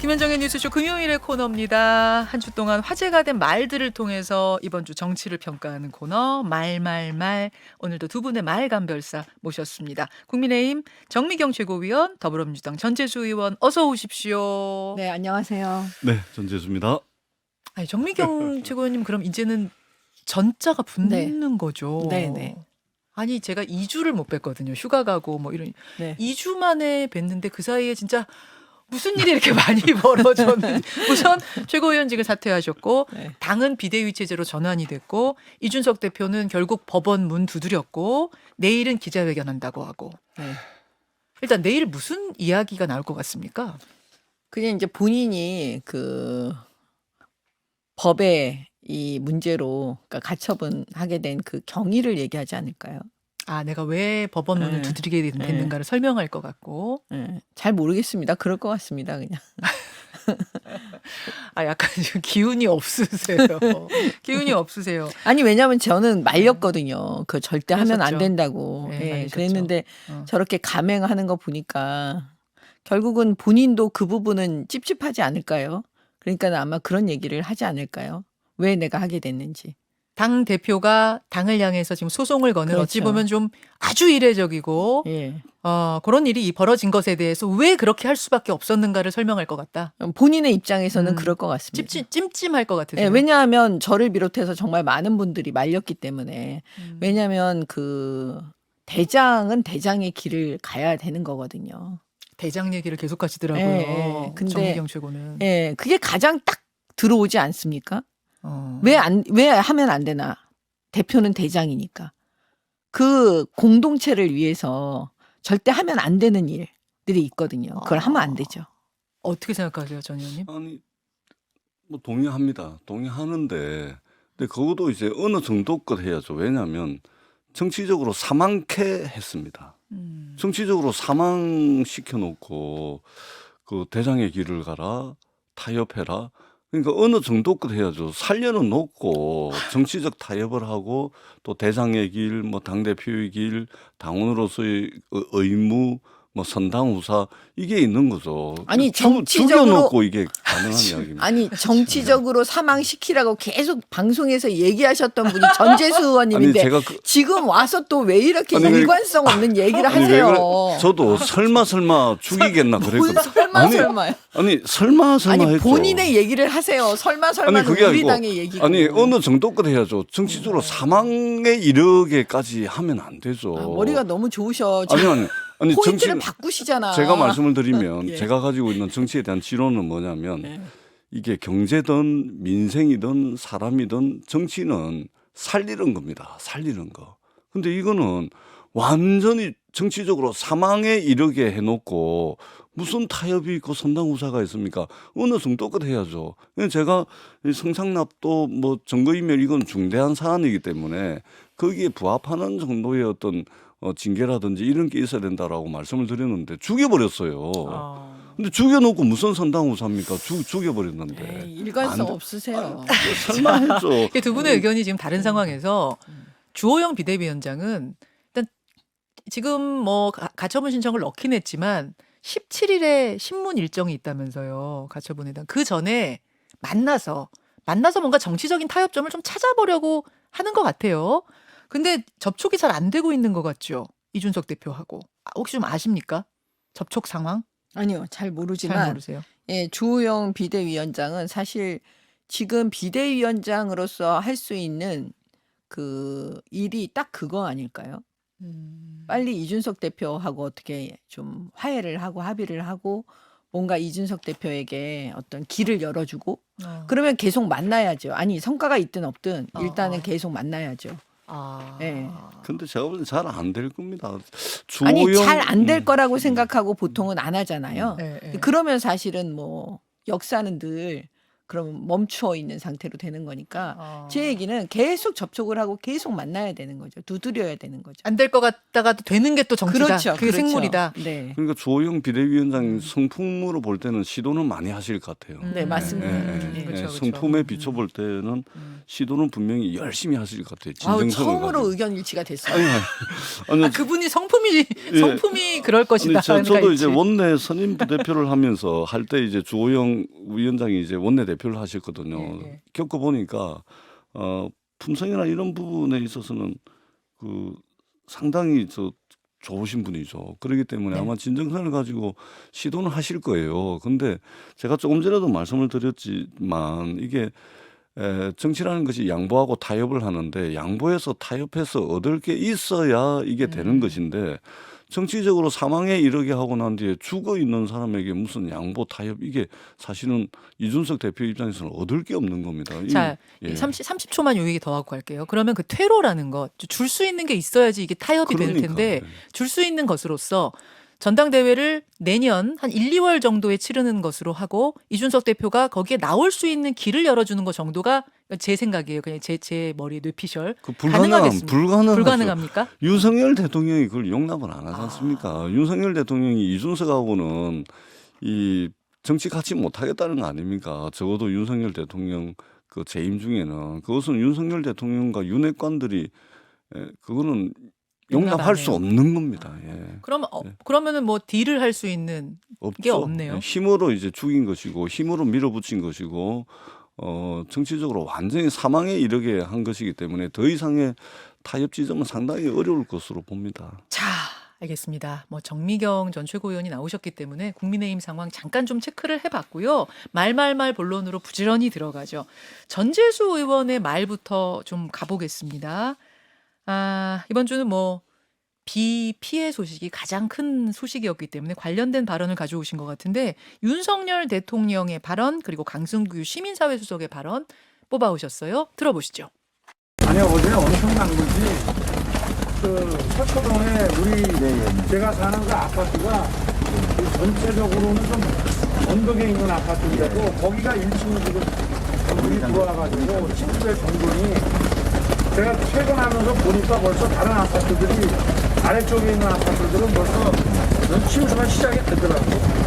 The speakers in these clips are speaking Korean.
김현정의 뉴스쇼 금요일의 코너입니다. 한 주 동안 화제가 된 말들을 통해서 이번 주 정치를 평가하는 코너 말말말. 오늘도 두 분의 말감별사 모셨습니다. 국민의힘 정미경 최고위원, 더불어민주당 전재수 의원 어서 오십시오. 네, 안녕하세요. 네, 전재수입니다. 아니, 정미경 최고위원님 그럼 이제는 전자가 붙는 거죠? 네. 아니 제가 2주를 못 뵀거든요. 휴가 가고 뭐 이런. 네. 2주 만에 뵀는데 그 사이에 진짜 무슨 일이 이렇게 많이 벌어졌는지. 우선 최고위원직을 사퇴하셨고 네. 당은 비대위 체제로 전환이 됐고 이준석 대표는 결국 법원 문 두드렸고 내일은 기자회견한다고 하고. 네. 일단 내일 무슨 이야기가 나올 것 같습니까? 그냥 이제 본인이 그 법의 이 문제로 그러니까 가처분하게 된 그 경위를 얘기하지 않을까요? 아, 내가 왜 법원 문을 네. 두드리게 됐는가를 설명할 것 같고. 네. 잘 모르겠습니다. 그럴 것 같습니다. 그냥. 아, 약간 지금 기운이 없으세요. 기운이 없으세요. 아니 왜냐하면 저는 말렸거든요. 그 절대 하면 안 그러셨죠. 된다고. 네, 예, 말리셨죠. 그랬는데 어. 저렇게 감행하는 거 보니까 결국은 본인도 그 부분은 찝찝하지 않을까요? 그러니까 아마 그런 얘기를 하지 않을까요? 왜 내가 하게 됐는지. 당 대표가 당을 향해서 지금 소송을 거는 그렇죠. 어찌 보면 좀 아주 이례적이고 예. 그런 일이 벌어진 것에 대해서 왜 그렇게 할 수밖에 없었는가를 설명할 것 같다. 본인의 입장에서는 그럴 것 같습니다. 찜찜할 것 같으세요. 예, 왜냐하면 저를 비롯해서 정말 많은 분들이 말렸기 때문에 왜냐하면 그 대장은 대장의 길을 가야 되는 거거든요. 대장 얘기를 계속 하시더라고요. 예, 근데- 정미경 최고는. 예, 그게 가장 딱 들어오지 않습니까? 어. 왜 하면 안 되나? 대표는 대장이니까. 그 공동체를 위해서 절대 하면 안 되는 일들이 있거든요. 그걸 하면 안 되죠. 어떻게 생각하세요, 전 의원님? 아니, 뭐 동의합니다. 동의하는데, 근데 그것도 이제 어느 정도껏 해야죠. 왜냐하면 정치적으로 사망케 했습니다. 정치적으로 사망시켜 놓고 그 대장의 길을 가라, 타협해라. 그러니까 어느 정도껏 해야죠. 살려는 놓고 정치적 타협을 하고 또 대장의 길, 뭐 당대표의 길, 당원으로서의 의무, 뭐 선당후사 이게 있는 거죠. 아니, 죽여놓고 정치적으로 이게 가능한 이야기입니다. 아니 정치적으로 사망시키라고 계속 방송에서 얘기하셨던 분이 전재수 의원님인데 제가 지금 와서 또 왜 이렇게 아니, 왜- 일관성 없는 얘기를 아니, 왜 하세요? 그래? 저도 설마 죽이겠나 뭘 그랬거든. 설마요? 아니 설마 아니 했죠. 본인의 얘기를 하세요. 설마는 그게 우리 아니고, 당의 얘기고. 아니 어느 정도껏 해야죠. 정치적으로 사망에 이르게까지 하면 안 되죠. 아, 머리가 너무 좋으셔. 아니 포인트를 정치 바꾸시잖아. 제가 말씀을 드리면 예. 제가 가지고 있는 정치에 대한 지론은 뭐냐면 예. 이게 경제든 민생이든 사람이든 정치는 살리는 겁니다. 살리는 거. 근데 이거는 완전히 정치적으로 사망에 이르게 해놓고 무슨 타협이 있고 선당후사가 있습니까? 어느 정도껏 해야죠. 제가 이 성상납도 뭐 증거인멸 이건 중대한 사안이기 때문에 거기에 부합하는 정도의 어떤 징계라든지 이런 게 있어야 된다라고 말씀을 드렸는데 죽여버렸어요. 근데 죽여놓고 무슨 선당후사입니까? 죽여버렸는데. 에이, 일관성 안 돼. 없으세요. 설마 했죠. 두 분의 의견이 지금 다른 상황에서 주호영 비대위원장은 일단 지금 뭐 가처분 신청을 넣긴 했지만 17일에 신문 일정이 있다면서요. 가처분에 대한. 그 전에 만나서 뭔가 정치적인 타협점을 좀 찾아보려고 하는 것 같아요. 근데 접촉이 잘 안 되고 있는 것 같죠. 이준석 대표하고. 혹시 좀 아십니까? 접촉 상황? 아니요, 잘 잘 모르지만 모르세요. 예, 주호영 비대위원장은 사실 지금 비대위원장으로서 할 수 있는 그 일이 딱 그거 아닐까요? 빨리 이준석 대표하고 어떻게 좀 화해를 하고 합의를 하고 뭔가 이준석 대표에게 어떤 길을 열어주고 그러면 계속 만나야죠. 아니 성과가 있든 없든 일단은 계속 만나야죠. 예. 근데 제가 볼 때 잘 안 될 겁니다. 아니 잘 안 될 거라고 생각하고 보통은 안 하잖아요. 예. 그러면 사실은 뭐 역사는 늘 그러면 멈춰 있는 상태로 되는 거니까 어. 제 얘기는 계속 접촉을 하고 계속 만나야 되는 거죠. 두드려야 되는 거죠. 안 될 것 같다가도 되는 게 또 정치다. 그렇죠. 그게 그렇죠. 생물이다. 네. 그러니까 주호영 비대위원장 성품으로 볼 때는 시도는 많이 하실 것 같아요. 네, 맞습니다. 그렇죠, 그렇죠. 성품에 비춰볼 때는 시도는 분명히 열심히 하실 것 같아요. 아우, 진정성을 처음으로 가지고. 의견 일치가 됐어요. 아니, 아, 그분이 성품이 예. 그럴 것이다. 아니, 저도 그러니까 이제 원내 선임 부대표를 하면서 할 때 이제 주호영 위원장이 이제 원내 대표를 하셨거든요. 예. 겪어보니까 품성이나 이런 부분에 있어서는 그 상당히 좋으신 분이죠. 그렇기 때문에 네. 아마 진정성을 가지고 시도는 하실 거예요. 근데 제가 조금 전에도 말씀을 드렸지만 이게 정치라는 것이 양보하고 타협을 하는데 양보해서 타협해서 얻을 게 있어야 이게 되는 것인데 정치적으로 사망에 이르게 하고 난 뒤에 죽어 있는 사람에게 무슨 양보 타협 이게 사실은 이준석 대표 입장에서는 얻을 게 없는 겁니다. 자, 예. 30초만 요 얘기 더 하고 갈게요. 그러면 그 퇴로라는 것, 줄 수 있는 게 있어야지 이게 타협이 될 그러니까, 텐데 예. 줄 수 있는 것으로서 전당대회를 내년 한 1, 2월 정도에 치르는 것으로 하고 이준석 대표가 거기에 나올 수 있는 길을 열어주는 것 정도가 제 생각이에요. 그냥 제 머리에 뇌피셜. 그 가능하겠습니까? 불가능하죠. 불가능합니까? 윤석열 대통령이 그걸 용납을 안 하지 않습니까? 윤석열 대통령이 이준석하고는 이 정치 같이 못하겠다는 거 아닙니까? 적어도 윤석열 대통령 그 재임 중에는 그것은 윤석열 대통령과 윤핵관들이 그거는 용납할 수 용납 안 없는 겁니다. 예. 그러면은 뭐 딜을 할 수 있는 게 없죠. 없네요. 예, 힘으로 이제 죽인 것이고 힘으로 밀어붙인 것이고 정치적으로 완전히 사망에 이르게 한 것이기 때문에 더 이상의 타협 지점은 상당히 어려울 것으로 봅니다. 자, 알겠습니다. 뭐 정미경 전 최고위원이 나오셨기 때문에 국민의힘 상황 잠깐 좀 체크를 해봤고요. 말말말 본론으로 부지런히 들어가죠. 전재수 의원의 말부터 좀 가보겠습니다. 이번 주는 뭐 비피해 소식이 가장 큰 소식이었기 때문에 관련된 발언을 가져오신 것 같은데 윤석열 대통령의 발언 그리고 강승규 시민사회 수석의 발언 뽑아오셨어요. 들어보시죠. 아니 어제 엄청난 거지. 그 서초동에 우리 제가 사는 그 아파트가 그 전체적으로는 좀 언덕에 있는 아파트인데도 거기가 1층 지금 물이 들어와가지고 침수의 정도니 제가 퇴근하면서 보니까 벌써 다른 아파트들이 아래쪽에 있는 아파트들은 벌써 침수가 시작이 되더라고요.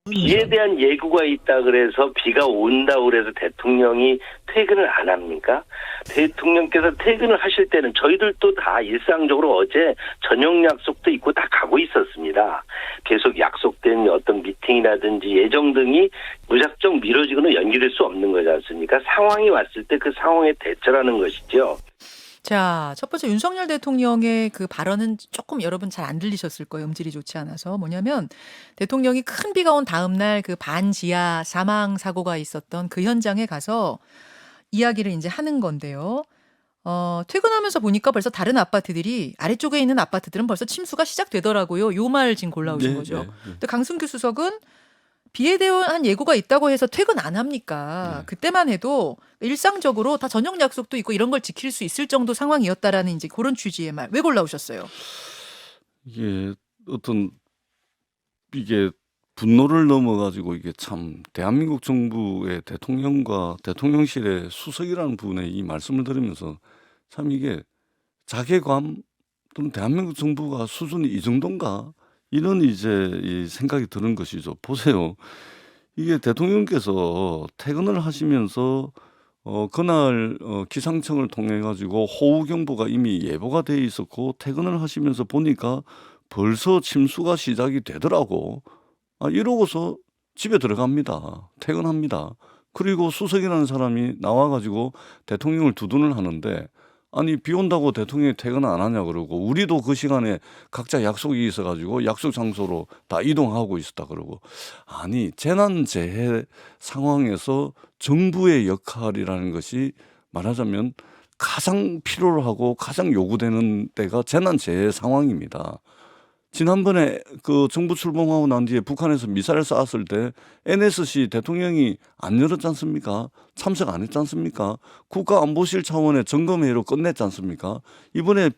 비에 대한 예고가 있다 그래서 비가 온다 그래서 대통령이 퇴근을 안 합니까? 대통령께서 퇴근을 하실 때는 저희들도 다 일상적으로 어제 저녁 약속도 있고 다 가고 있었습니다. 계속 약속된 어떤 미팅이라든지 예정 등이 무작정 미뤄지거나 연기될 수 없는 거지 않습니까? 상황이 왔을 때 그 상황에 대처라는 것이죠. 자, 첫 번째 윤석열 대통령의 그 발언은 조금 여러분 잘 안 들리셨을 거예요. 음질이 좋지 않아서. 뭐냐면 대통령이 큰 비가 온 다음 날 그 반지하 사망 사고가 있었던 그 현장에 가서 이야기를 이제 하는 건데요. 퇴근하면서 보니까 벌써 다른 아파트들이 아래쪽에 있는 아파트들은 벌써 침수가 시작되더라고요. 요 말 지금 골라오신 네, 거죠. 네, 네. 근데 강승규 수석은 비에 대한 예고가 있다고 해서 퇴근 안 합니까? 네. 그때만 해도 일상적으로 다 저녁 약속도 있고 이런 걸 지킬 수 있을 정도 상황이었다라는 이제 그런 취지의 말. 왜 골라오셨어요? 이게 이게 분노를 넘어가지고 이게 참 대한민국 정부의 대통령과 대통령실의 수석이라는 분의 이 말씀을 들으면서 참 이게 자괴감 또는 대한민국 정부가 수준이 이 정도인가 이런 이제 이 생각이 드는 것이죠. 보세요. 이게 대통령께서 퇴근을 하시면서 그날 기상청을 통해 가지고 호우 경보가 이미 예보가 돼 있었고 퇴근을 하시면서 보니까 벌써 침수가 시작이 되더라고. 이러고서 집에 들어갑니다. 퇴근합니다. 그리고 수석이라는 사람이 나와 가지고 대통령을 두둔을 하는데 아니 비 온다고 대통령이 퇴근 안 하냐 그러고 우리도 그 시간에 각자 약속이 있어 가지고 약속 장소로 다 이동하고 있었다 그러고 아니 재난재해 상황에서 정부의 역할이라는 것이 말하자면 가장 필요로 하고 가장 요구되는 때가 재난재해 상황입니다. 지난번에 그 정부 출범하고 난 뒤에 북한에서 미사일 쐈을 때 NSC 대통령이 안 열었지 않습니까? 참석 안 했지 않습니까? 국가안보실 차원의 점검회의로 끝냈지 않습니까? 이번에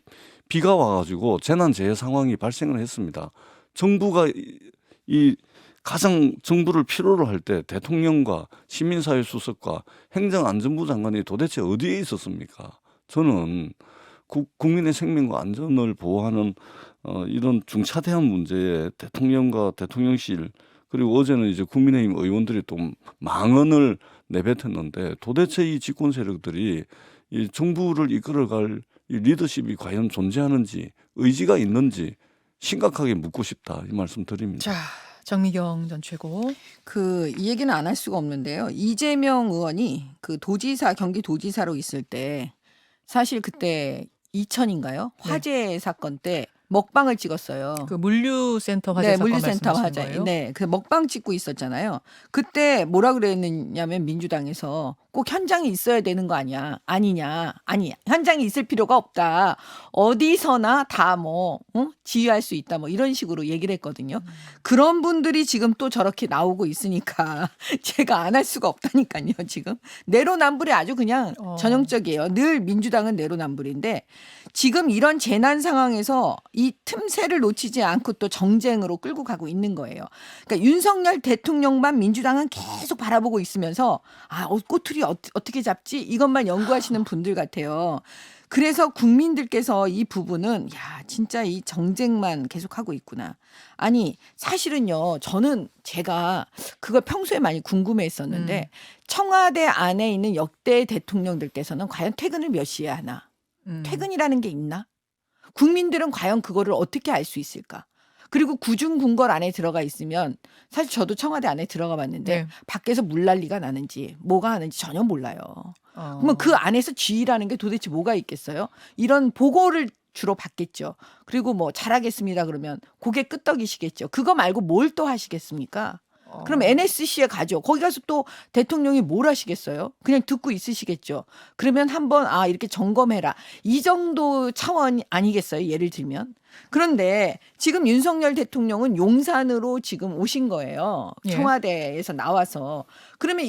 비가 와가지고 재난재해 상황이 발생을 했습니다. 정부가 이 가장 정부를 필요로 할 때 대통령과 시민사회 수석과 행정안전부 장관이 도대체 어디에 있었습니까? 저는 국민의 생명과 안전을 보호하는 이런 중차대한 문제에 대통령과 대통령실 그리고 어제는 이제 국민의힘 의원들이 또 망언을 내뱉었는데 도대체 이 집권 세력들이 이 정부를 이끌어갈 이 리더십이 과연 존재하는지 의지가 있는지 심각하게 묻고 싶다 이 말씀 드립니다. 자, 정미경 전 최고. 이 얘기는 안 할 수가 없는데요. 이재명 의원이 그 경기도지사로 있을 때 사실 그때 2000인가요? 화재 사건 때 먹방을 찍었어요. 그 물류센터 화재 네, 사건 물류센터 말씀하시는 화재. 거예요? 네, 그 먹방 찍고 있었잖아요. 그때 뭐라 그랬냐면 민주당에서 꼭 현장에 있어야 되는 거 아니냐? 아니, 현장에 있을 필요가 없다. 어디서나 다 지휘할 수 있다. 뭐 이런 식으로 얘기를 했거든요. 그런 분들이 지금 또 저렇게 나오고 있으니까 제가 안 할 수가 없다니까요. 지금 내로남불이 아주 그냥 전형적이에요. 늘 민주당은 내로남불인데 지금 이런 재난 상황에서 이 틈새를 놓치지 않고 또 정쟁으로 끌고 가고 있는 거예요. 그러니까 윤석열 대통령만 민주당은 계속 바라보고 있으면서 꼬투리 어떻게 잡지? 이것만 연구하시는 분들 같아요. 그래서 국민들께서 이 부분은 진짜 이 정쟁만 계속하고 있구나. 아니 사실은요. 저는 제가 그걸 평소에 많이 궁금해했었는데 청와대 안에 있는 역대 대통령들께서는 과연 퇴근을 몇 시에 하나? 퇴근이라는 게 있나? 국민들은 과연 그거를 어떻게 알 수 있을까? 그리고 구중궁궐 안에 들어가 있으면 사실 저도 청와대 안에 들어가 봤는데 네. 밖에서 물난리가 나는지 뭐가 하는지 전혀 몰라요. 그러면 그 안에서 지휘라는 게 도대체 뭐가 있겠어요? 이런 보고를 주로 받겠죠. 그리고 뭐 잘하겠습니다 그러면 고개 끄덕이시겠죠. 그거 말고 뭘 또 하시겠습니까? 그럼 NSC에 가죠. 거기 가서 또 대통령이 뭘 하시겠어요? 그냥 듣고 있으시겠죠. 그러면 한번 이렇게 점검해라. 이 정도 차원 아니겠어요? 예를 들면. 그런데 지금 윤석열 대통령은 용산으로 지금 오신 거예요. 예. 청와대에서 나와서. 그러면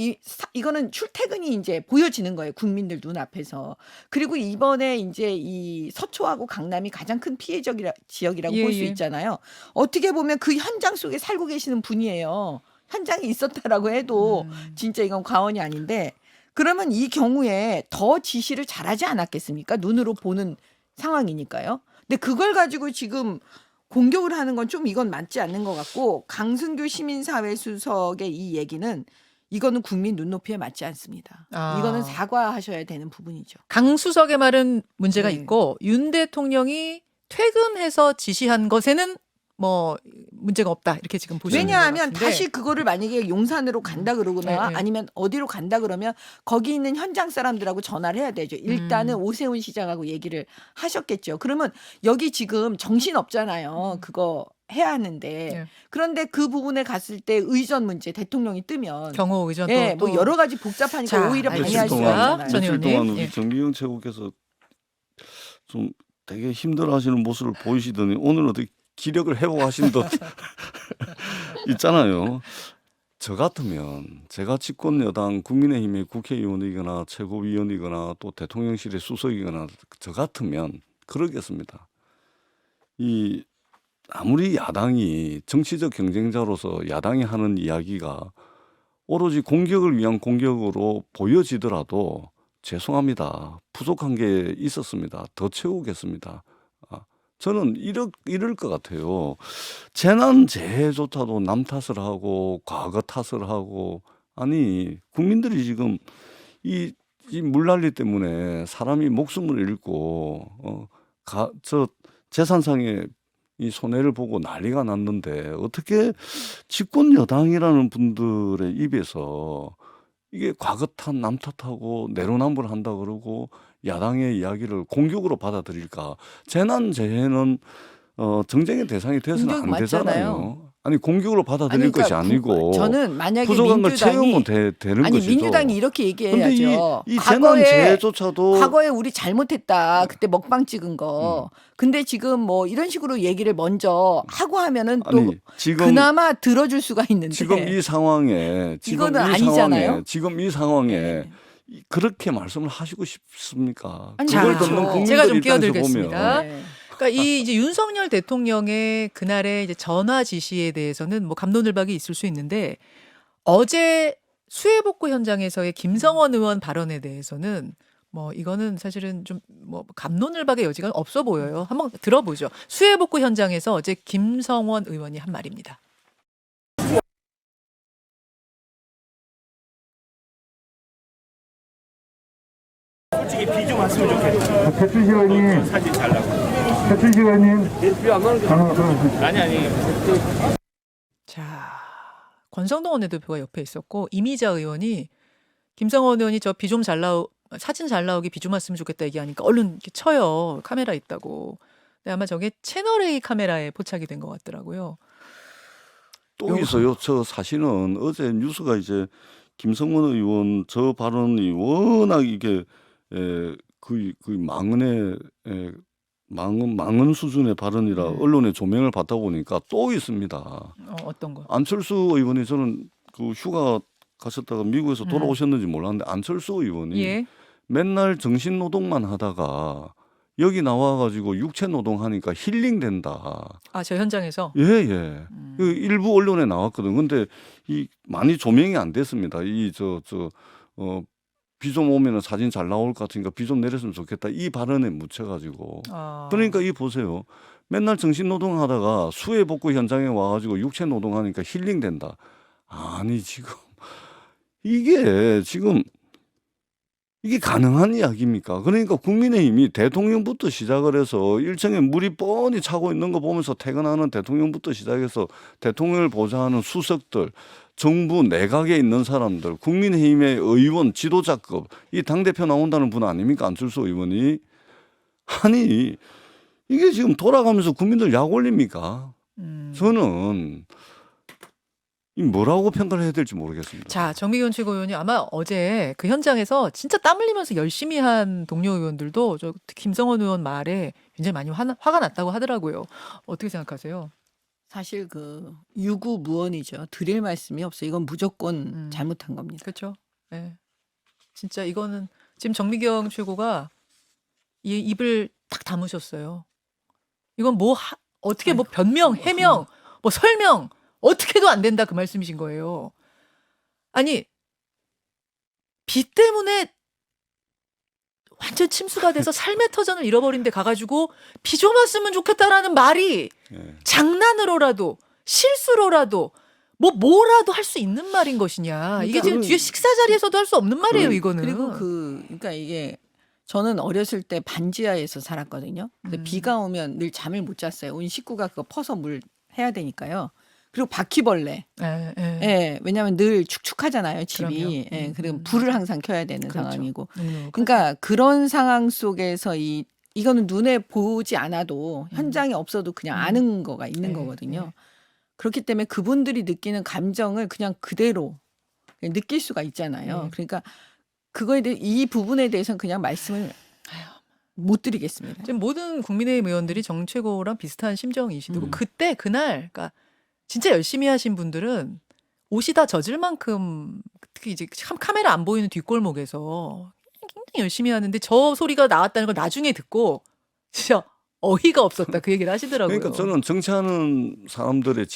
이거는 출퇴근이 이제 보여지는 거예요. 국민들 눈앞에서. 그리고 이번에 이제 이 서초하고 강남이 가장 큰 피해 지역이라고 볼 수 예. 있잖아요. 어떻게 보면 그 현장 속에 살고 계시는 분이에요. 현장에 있었다라고 해도 진짜 이건 과언이 아닌데 그러면 이 경우에 더 지시를 잘하지 않았겠습니까? 눈으로 보는 상황이니까요. 근데 그걸 가지고 지금 공격을 하는 건 좀 이건 맞지 않는 것 같고 강승규 시민사회 수석의 이 얘기는 이거는 국민 눈높이에 맞지 않습니다. 이거는 사과하셔야 되는 부분이죠. 강 수석의 말은 문제가 네. 있고 윤 대통령이 퇴근해서 지시한 것에는 뭐 문제가 없다 이렇게 지금 보시는 것 왜냐하면 같은데. 다시 그거를 만약에 용산으로 간다 그러거나 네. 아니면 어디로 간다 그러면 거기 있는 현장 사람들하고 전화를 해야 되죠. 일단은 오세훈 시장하고 얘기를 하셨겠죠. 그러면 여기 지금 정신 없잖아요. 그거 해야 하는데 네. 그런데 그 부분에 갔을 때 의전 문제 대통령이 뜨면 경호 의전 뭐 여러 가지 복잡하니까 자, 오히려 알겠습니다. 방해할 수 전 있잖아요. 의원님. 며칠 동안 우리 예. 정기영 최고께서 좀 되게 힘들어하시는 모습을 보이시더니 오늘 어떻게 기력을 회복하신 듯 있잖아요. 저 같으면 제가 집권 여당 국민의힘의 국회의원이거나 최고위원이거나 또 대통령실의 수석이거나 저 같으면 그러겠습니다. 이 아무리 야당이 정치적 경쟁자로서 야당이 하는 이야기가 오로지 공격을 위한 공격으로 보여지더라도 죄송합니다. 부족한 게 있었습니다. 더 채우겠습니다. 저는 이럴 것 같아요. 재난재해조차도 남 탓을 하고 과거 탓을 하고 아니 국민들이 지금 이 물난리 때문에 사람이 목숨을 잃고 저 재산상의 이 손해를 보고 난리가 났는데 어떻게 집권 여당이라는 분들의 입에서 이게 과거 탓, 남 탓하고 내로남불 한다 그러고 야당의 이야기를 공격으로 받아들일까? 재난재해는 정쟁의 대상이 돼서는 공격 안 되잖아요. 맞잖아요. 아니 공격으로 받아들일 것이 아니고 저는 만약에 부족한 걸 채우면 민주당이 되는 아니 것이죠. 민주당이 이렇게 근데 얘기해야죠. 이 재난재해조차도 과거에 우리 잘못했다. 그때 먹방 찍은 거. 근데 지금 뭐 이런 식으로 얘기를 먼저 하고 하면은 또 아니 지금 그나마 들어줄 수가 있는데 지금 이 상황에 이거는 아니잖아요. 지금 이 상황에 네. 그렇게 말씀을 하시고 싶습니까? 아니, 그걸 그렇죠. 듣는 국민들 제가 좀 입장에서 끼어들겠습니다. 보면 네. 그러니까 이 이제 윤석열 대통령의 그날의 이제 전화 지시에 대해서는 뭐 갑론을박이 있을 수 있는데 어제 수해복구 현장에서의 김성원 의원 발언에 대해서는 뭐 이거는 사실은 좀 뭐 갑론을박의 여지가 없어 보여요. 한번 들어보죠. 수해복구 현장에서 어제 김성원 의원이 한 말입니다. 솔직히 비좀 왔으면 좋겠어. 배춘식 의원님, 사진 잘 나고. 배춘식 의원님. 아니. 자, 권성동 원내대표가 옆에 있었고 이미자 의원이 김성원 의원이 저 비 좀 잘 나오 사진 잘 나오게 비 좀 왔으면 좋겠다 얘기하니까 얼른 이렇게 쳐요. 카메라 있다고. 근데 아마 저게 채널 A 카메라에 포착이 된 것 같더라고요. 또 있어요. 저 사실은 어제 뉴스가 이제 김성원 의원 저 발언이 워낙 이게 거의 망언 수준의 발언이라 언론의 조명을 받다 보니까 또 있습니다. 어떤 거? 안철수 의원이 저는 그 휴가 가셨다가 미국에서 돌아오셨는지 몰랐는데 안철수 의원이 예. 맨날 정신 노동만 하다가 여기 나와가지고 육체 노동하니까 힐링된다. 아, 저 현장에서? 예. 그 일부 언론에 나왔거든. 근데 이 많이 조명이 안 됐습니다. 비 좀 오면은 사진 잘 나올 것 같으니까 비 좀 내렸으면 좋겠다. 이 발언에 묻혀가지고. 아. 그러니까 이 보세요. 맨날 정신 노동하다가 수해 복구 현장에 와가지고 육체 노동하니까 힐링된다. 아니 지금 이게 가능한 이야기입니까? 그러니까 국민의힘이 대통령부터 시작을 해서 일정에 물이 뻔히 차고 있는 거 보면서 퇴근하는 대통령부터 시작해서 대통령을 보좌하는 수석들, 정부 내각에 있는 사람들, 국민의힘의 의원 지도자급, 이 당대표 나온다는 분 아닙니까? 안철수 의원이. 아니 이게 지금 돌아가면서 국민들 약 올립니까? 저는 이 뭐라고 평가를 해야 될지 모르겠습니다. 자, 정미경 최고위원이 아마 어제 그 현장에서 진짜 땀 흘리면서 열심히 한 동료 의원들도 저 김성원 의원 말에 굉장히 많이 화가 났다고 하더라고요. 어떻게 생각하세요? 사실 그 유구무원이죠. 드릴 말씀이 없어요. 이건 무조건 잘못한 겁니다. 그렇죠. 네. 진짜 이거는 지금 정미경 최고가 이 입을 딱 다무셨어요. 이건 뭐 어떻게 뭐 변명, 해명, 뭐 설명 어떻게 해도 안 된다 그 말씀이신 거예요. 아니 비 때문에 완전 침수가 돼서 삶의 터전을 잃어버린 데 가가지고 비 좀 왔으면 좋겠다라는 말이 장난으로라도 실수로라도 뭐라도 할 수 있는 말인 것이냐. 이게 지금 뒤에 식사 자리에서도 할 수 없는 말이에요, 이거는. 그리고 그러니까 이게 저는 어렸을 때 반지하에서 살았거든요. 근데 비가 오면 늘 잠을 못 잤어요. 온 식구가 그거 퍼서 물 해야 되니까요. 그리고 바퀴벌레. 예, 왜냐하면 늘 축축하잖아요, 집이. 그럼요. 예, 그리고 불을 항상 켜야 되는 그렇죠. 상황이고. 그러니까 그런 상황 속에서 이거는 눈에 보지 않아도 현장에 없어도 그냥 아는 거가 있는 거거든요. 그렇기 때문에 그분들이 느끼는 감정을 그냥 그대로 느낄 수가 있잖아요. 그러니까 그거에 대해 이 부분에 대해서는 그냥 말씀을 못 드리겠습니다. 지금 모든 국민의힘 의원들이 정 최고랑 비슷한 심정이시고 그때 그날 그러니까 진짜 열심히 하신 분들은 옷이 다 젖을 만큼 특히 이제 참 카메라 안 보이는 뒷골목에서 굉장히 열심히 하는데 저 소리가 나왔다는 걸 나중에 듣고 진짜 어이가 없었다 그 얘기를 하시더라고요. 그러니까 저는 정치하는 사람들의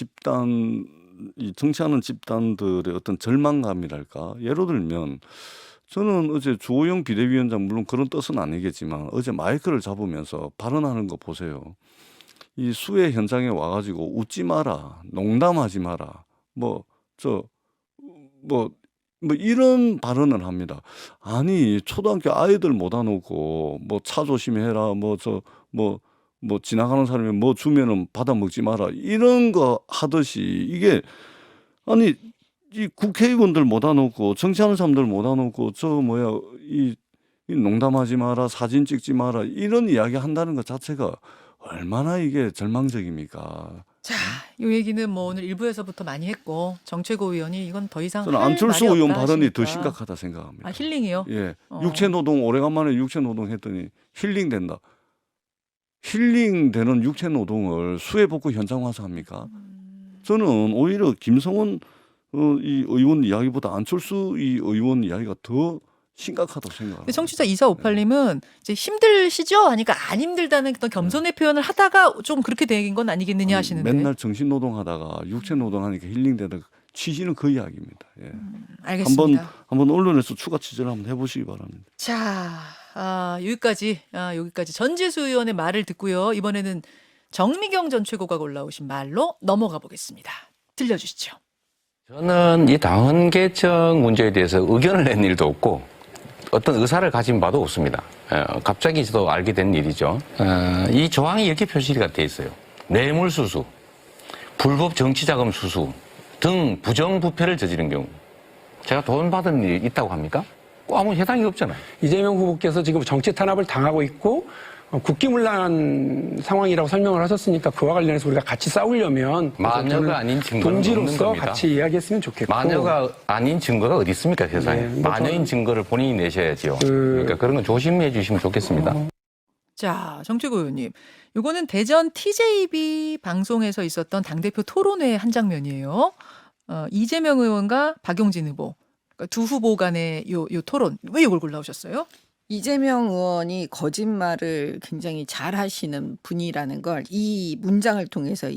정치하는 집단들의 어떤 절망감이랄까. 예를 들면 저는 어제 주호영 비대위원장 물론 그런 뜻은 아니겠지만 어제 마이크를 잡으면서 발언하는 거 보세요. 이 수해 현장에 와가지고 웃지 마라, 농담하지 마라, 이런 발언을 합니다. 아니 초등학교 아이들 모아 놓고 차 조심해라, 지나가는 사람이 뭐 주면은 받아 먹지 마라 이런 거 하듯이 이게 아니 이 국회의원들 모아 놓고 정치하는 사람들 모아 놓고 이 농담하지 마라, 사진 찍지 마라 이런 이야기 한다는 것 자체가 얼마나 이게 절망적입니까? 자, 이 얘기는 뭐 오늘 1부에서부터 많이 했고 정최고 의원이 이건 더 이상 저는 할 안철수 말이 의원 없다 발언이 하시니까. 더 심각하다 생각합니다. 아, 힐링이요? 예, 육체 노동 오래간만에 육체 노동 했더니 힐링된다. 힐링되는 육체 노동을 수해 복구 현장 와서 합니까? 저는 오히려 김성원 이 의원 이야기보다 안철수 이 의원 이야기가 더 심각하다고 생각합니다. 청취자 2458님은 이제 힘들시죠? 하니까 안 힘들다는 어떤 겸손의 표현을 하다가 좀 그렇게 된 건 아니겠느냐 하시는데. 맨날 정신 노동하다가 육체 노동하니까 힐링되다. 취지는 그 이야기입니다. 예. 알겠습니다. 한번 언론에서 추가 취재를 한번 해보시기 바랍니다. 자, 여기까지 전재수 의원의 말을 듣고요. 이번에는 정미경 전 최고가 올라오신 말로 넘어가 보겠습니다. 들려주시죠. 저는 이 당헌 개정 문제에 대해서 의견을 낸 일도 없고 어떤 의사를 가진 바도 없습니다. 갑자기 저도 알게 된 일이죠. 이 조항이 이렇게 표시가 돼 있어요. 뇌물수수, 불법 정치자금 수수 등 부정부패를 저지른 경우 제가 돈 받은 일이 있다고 합니까? 아무 해당이 없잖아요. 이재명 후보께서 지금 정치 탄압을 당하고 있고 국기문란 상황이라고 설명을 하셨으니까 그와 관련해서 우리가 같이 싸우려면 마녀가 아닌 증거는 없는 동지로서 겁니다. 같이 이야기했으면 좋겠고 마녀가 아닌 증거가 어디 있습니까, 세상에. 네, 뭐 마녀인 저는- 증거를 본인이 내셔야지요. 그러니까 그런 건 조심해 주시면 좋겠습니다. 자, 정최고 의원님. 요거는 대전 TJB 방송에서 있었던 당대표 토론회 한 장면이에요. 이재명 의원과 박용진 후보. 그러니까 두 후보 간의 요 토론. 왜 이걸 골라오셨어요? 이재명 의원이 거짓말을 굉장히 잘 하시는 분이라는 걸 이 문장을 통해서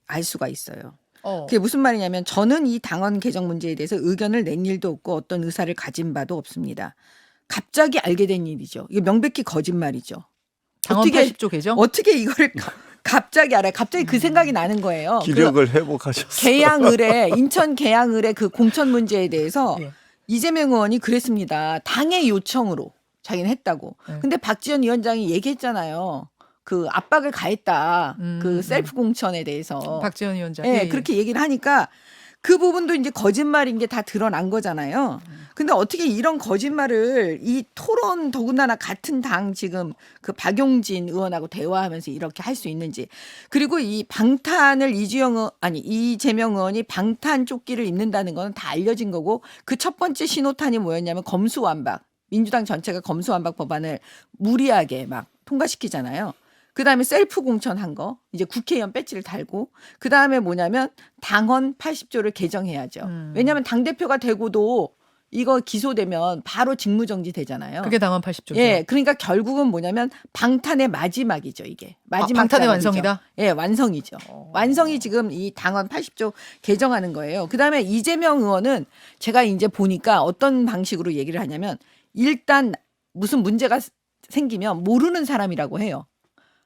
알 수가 있어요. 그게 무슨 말이냐면 저는 이 당헌 개정 문제에 대해서 의견을 낸 일도 없고 어떤 의사를 가진 바도 없습니다. 갑자기 알게 된 일이죠. 이게 명백히 거짓말이죠. 당헌 80조 개정? 어떻게 이거를 갑자기 알아요? 갑자기 그 생각이 나는 거예요. 기력을 회복하셨어요. 계양을에 인천 계양을의 그 공천 문제에 대해서 예. 이재명 의원이 그랬습니다. 당의 요청으로 자기는 했다고. 네. 근데 박지원 위원장이 얘기했잖아요. 그 압박을 가했다. 그 셀프 공천에 대해서. 박지원 위원장. 예, 그렇게 얘기를 하니까 그 부분도 이제 거짓말인 게 다 드러난 거잖아요. 근데 어떻게 이런 거짓말을 이 토론 더군다나 같은 당 지금 그 박용진 의원하고 대화하면서 이렇게 할 수 있는지. 그리고 이 방탄을 이재명 의원이 방탄 조끼를 입는다는 건 다 알려진 거고 그 첫 번째 신호탄이 뭐였냐면 검수완박. 민주당 전체가 검수완박 법안을 무리하게 막 통과시키잖아요. 그다음에 셀프 공천한 거 이제 국회의원 배지를 달고 그다음에 뭐냐면 당헌 80조를 개정해야죠. 왜냐하면 당대표가 되고도 이거 기소되면 바로 직무정지 되잖아요. 그게 당헌 80조죠. 예, 그러니까 결국은 뭐냐면 방탄의 마지막이죠, 이게. 마지막 방탄의 작업이죠. 완성이다? 예, 완성이죠. 완성이 지금 이 당헌 80조 개정하는 거예요. 그다음에 이재명 의원은 제가 이제 보니까 어떤 방식으로 얘기를 하냐면 일단 무슨 문제가 생기면 모르는 사람이라고 해요.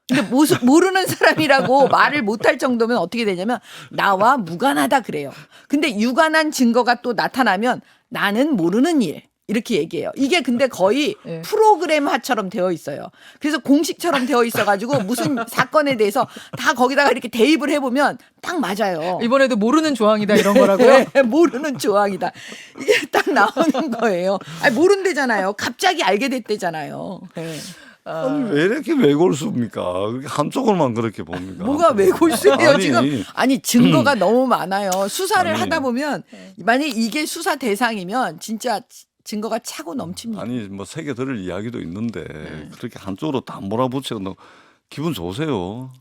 근데 모르는 사람이라고 말을 못할 정도면 어떻게 되냐면 나와 무관하다 그래요. 근데 유관한 증거가 또 나타나면 나는 모르는 일 이렇게 얘기해요. 이게 근데 거의 네. 프로그램화처럼 되어 있어요. 그래서 공식처럼 되어 있어가지고 무슨 사건에 대해서 다 거기다가 이렇게 대입을 해보면 딱 맞아요. 이번에도 모르는 조항이다 이런 거라고요? 네, 모르는 조항이다. 이게 딱 나오는 거예요. 아니, 모른대잖아요. 갑자기 알게 됐대잖아요. 네. 아니, 왜 이렇게 왜골수입니까? 한쪽으로만 그렇게 봅니까? 뭐가 왜골수예요 아니, 지금? 아니 증거가 너무 많아요. 수사를 아니. 하다 보면 만약에 이게 수사 대상이면 진짜 증거가 차고 넘칩니다. 아니 뭐 새겨 들을 이야기도 있는데 그렇게 한쪽으로 다 몰아붙이고 너 기분 좋으세요?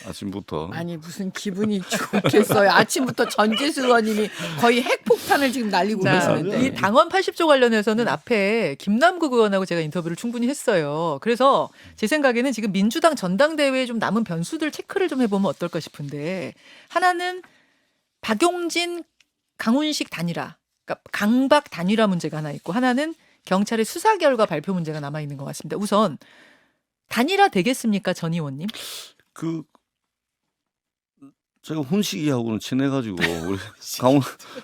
아침부터. 아니 무슨 기분이 좋겠어요. 아침부터 전재수 의원님이 거의 핵폭탄을 지금 날리고 자, 계시는데. 이 당헌 80조 관련해서는 앞에 김남국 의원하고 제가 인터뷰를 충분히 했어요. 그래서 제 생각에는 지금 민주당 전당대회에 좀 남은 변수들 체크를 좀 해보면 어떨까 싶은데 하나는 박용진, 강훈식 단일화, 그러니까 강박 단일화 문제가 하나 있고 하나는 경찰의 수사 결과 발표 문제가 남아 있는 것 같습니다. 우선 단일화 되겠습니까, 전 의원님? 제가 훈식이하고는 친해가지고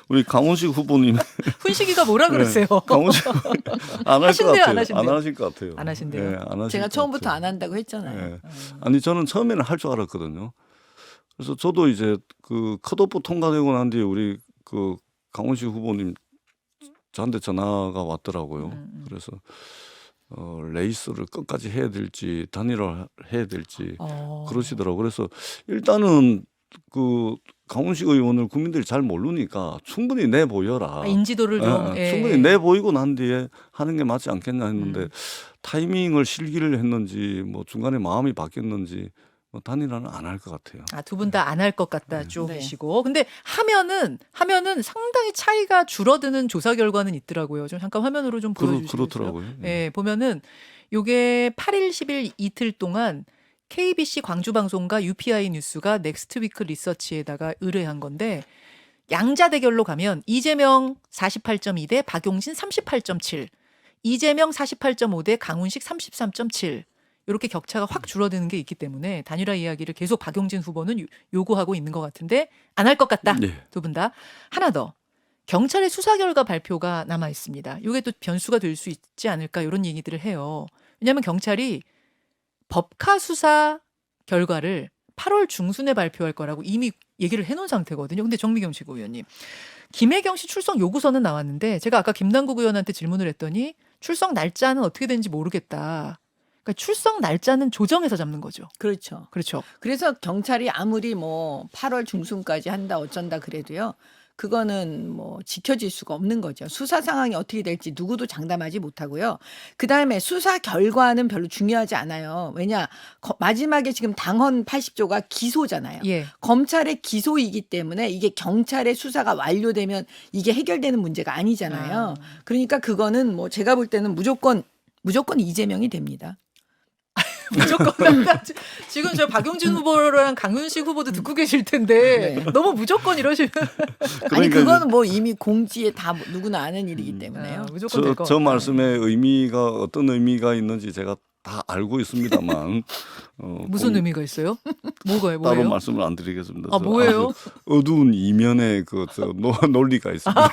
우리 강훈식 후보님 훈식이가 뭐라 그러세요? 강훈식 안 할 것 하신대요, 같아요. 안 하신대요? 안 하실 것 같아요. 안 하신대요? 예, 안 하실 제가 것 처음부터 같아요. 안 한다고 했잖아요. 예. 아니 저는 처음에는 할 줄 알았거든요. 그래서 저도 이제 그 컷오프 통과되고 난 뒤에 우리 그 강훈식 후보님 저한테 전화가 왔더라고요. 그래서 레이스를 끝까지 해야 될지 단일화 해야 될지 그러시더라고요. 그래서 일단은 그 강훈식 의원을 국민들이 잘 모르니까 충분히 내보여라. 인지도를 좀 충분히 내보이고 난 뒤에 하는 게 맞지 않겠냐 했는데 타이밍을 실기를 했는지 뭐 중간에 마음이 바뀌었는지 단일화는 안 할 것 같아요. 아, 두 분 다 안 할 것 같다 네. 쪽이시고. 근데 하면은 상당히 차이가 줄어드는 조사 결과는 있더라고요. 좀 잠깐 화면으로 좀 보여주시겠어요? 그렇더라고요. 예, 보면은 요게 8일, 10일 이틀 동안 KBC 광주방송과 UPI 뉴스가 넥스트위크 리서치에다가 의뢰한 건데 양자 대결로 가면 이재명 48.2 대 박용진 38.7, 이재명 48.5 대 강훈식 33.7. 이렇게 격차가 확 줄어드는 게 있기 때문에 단일화 이야기를 계속 박용진 후보는 요구하고 있는 것 같은데 안 할 것 같다. 네. 두 분 다. 하나 더. 경찰의 수사 결과 발표가 남아 있습니다. 이게 또 변수가 될 수 있지 않을까 이런 얘기들을 해요. 왜냐하면 경찰이 법카 수사 결과를 8월 중순에 발표할 거라고 이미 얘기를 해놓은 상태거든요. 근데 정미경 최고위원님, 김혜경 씨 출석 요구서는 나왔는데 제가 아까 김남국 의원한테 질문을 했더니 출석 날짜는 어떻게 되는지 모르겠다. 그러니까 출석 날짜는 조정해서 잡는 거죠. 그렇죠. 그렇죠. 그래서 경찰이 아무리 뭐 8월 중순까지 한다 어쩐다 그래도요. 그거는 뭐 지켜질 수가 없는 거죠. 수사 상황이 어떻게 될지 누구도 장담하지 못하고요. 그다음에 수사 결과는 별로 중요하지 않아요. 왜냐? 마지막에 지금 당헌 80조가 기소잖아요. 예. 검찰의 기소이기 때문에 이게 경찰의 수사가 완료되면 이게 해결되는 문제가 아니잖아요. 그러니까 그거는 뭐 제가 볼 때는 무조건 이재명이 됩니다. 무조건 지금 저 박용진 후보랑 강윤식 후보도 듣고 계실 텐데 네. 너무 무조건 이러시면 아니 그러니까 그거는 뭐 이미 공지에 다 누구나 아는 일이기 때문에요. 무조건 될 것 저 같아요. 말씀의 의미가 어떤 의미가 있는지 제가 다 알고 있습니다만 무슨 의미가 있어요? 뭐가요? 따로 뭐예요? 말씀을 안 드리겠습니다. 아, 뭐예요? 아주 어두운 이면의 논리가 있습니다.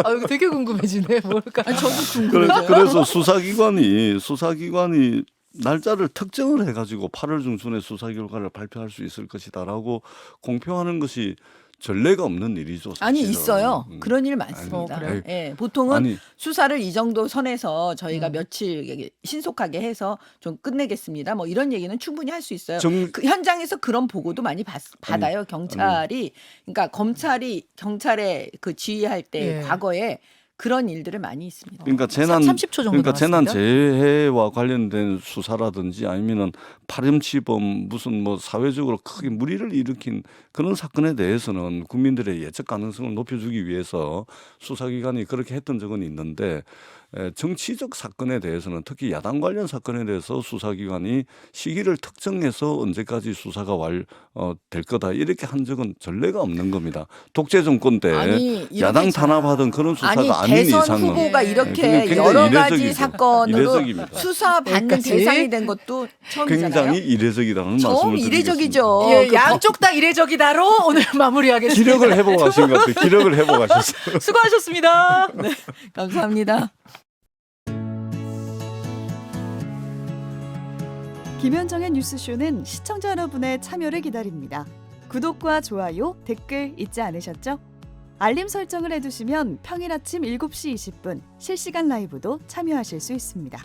아, 이거 되게 궁금해지네. 뭘까? 아니, 저도 궁금해요. 그래서 수사기관이 날짜를 특정을 해가지고 8월 중순에 수사 결과를 발표할 수 있을 것이다라고 공표하는 것이 전례가 없는 일이죠. 아니 사실은. 있어요. 그런 일 많습니다. 그래요? 예, 보통은 아니 수사를 이 정도 선에서 저희가 며칠 신속하게 해서 좀 끝내겠습니다. 뭐 이런 얘기는 충분히 할 수 있어요. 그 현장에서 그런 보고도 많이 받아요. 경찰이 그러니까 검찰이 경찰에 그 지휘할 때 예. 과거에 그런 일들을 많이 있습니다. 그러니까 30초 정도 그러니까 재난 나왔습니다. 재해와 관련된 수사라든지 아니면은 파렴치범 무슨 뭐 사회적으로 크게 무리를 일으킨 그런 사건에 대해서는 국민들의 예측 가능성을 높여주기 위해서 수사기관이 그렇게 했던 적은 있는데 정치적 사건에 대해서는 특히 야당 관련 사건에 대해서 수사기관이 시기를 특정해서 언제까지 수사가 될 거다 이렇게 한 적은 전례가 없는 겁니다. 독재 정권 때 아니, 야당 탄압하던 그런 수사가 아닌 대선 이상은 후보가 이렇게 굉장히 여러 가지 이례적이죠. 사건으로 이례적입니다. 수사받는 여기까지. 대상이 된 것도 처음이잖아요. 굉장히 이례적이라는 말씀을 처음 드리겠습니다. 이례적이죠. 예, 양쪽 다 이례적이다로 오늘 마무리하겠습니다. 기력을 회복하신 것 같아요. 기력을 회복하셨어요. 수고하셨습니다. 감사합니다. 김현정의 뉴스쇼는 시청자 여러분의 참여를 기다립니다. 구독과 좋아요, 댓글 잊지 않으셨죠? 알림 설정을 해두시면 평일 아침 7시 20분 실시간 라이브도 참여하실 수 있습니다.